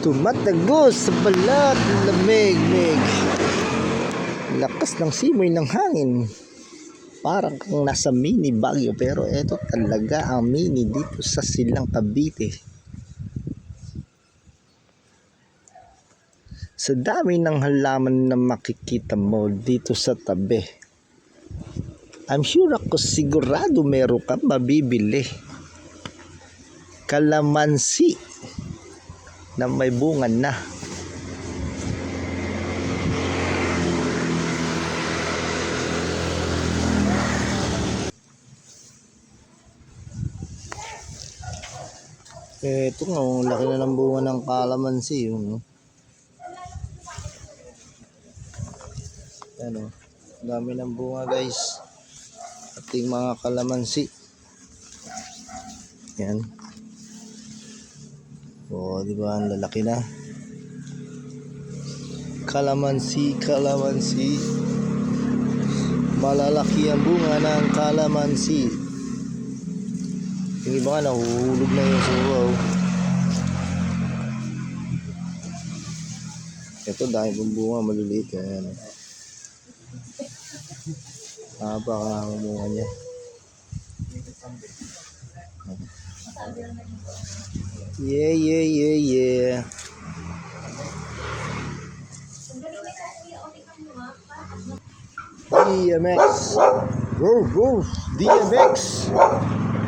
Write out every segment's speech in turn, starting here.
Tumatagos sa balat ng lamig-mig. Lakas ng simoy ng hangin. Parang kang nasa mini Baguio, pero eto talaga ang mini dito sa Silang Cavite. Sa dami ng halaman na makikita mo dito sa tabi, I'm sure ako sigurado meron kang mabibili. Kalamansi na may bunga na. Ito nga, ang laki na ng bunga ng kalamansi. Ano, dami ng bunga guys. Ating mga kalamansi. Yan. O, di ba ang lalaki na? Kalamansi. Malalaki ang bunga ng kalamansi. Yung iba nga nahuhulog na yung suwaw. Ito dahil yung bunga maliliit. Ayan. Napaka ang bunga niya. Yeah. DMX. Woo. DMX.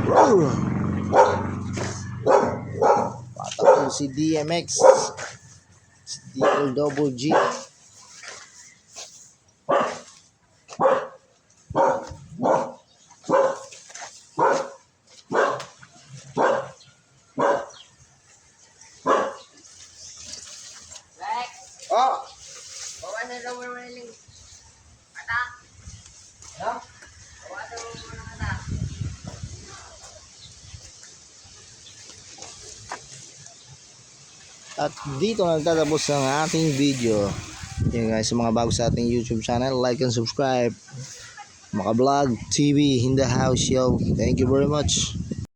Woo. Patakbo si DMX. Si DL-Double-G. Oh! Bawasan daw mo naman yung kata. No? Bawasan mo naman ang kata. At dito nagtatapos ang ating video. Yan guys, sa mga bago sa ating YouTube channel, like and subscribe. Maka Vlog TV in the house, yo. Thank you very much.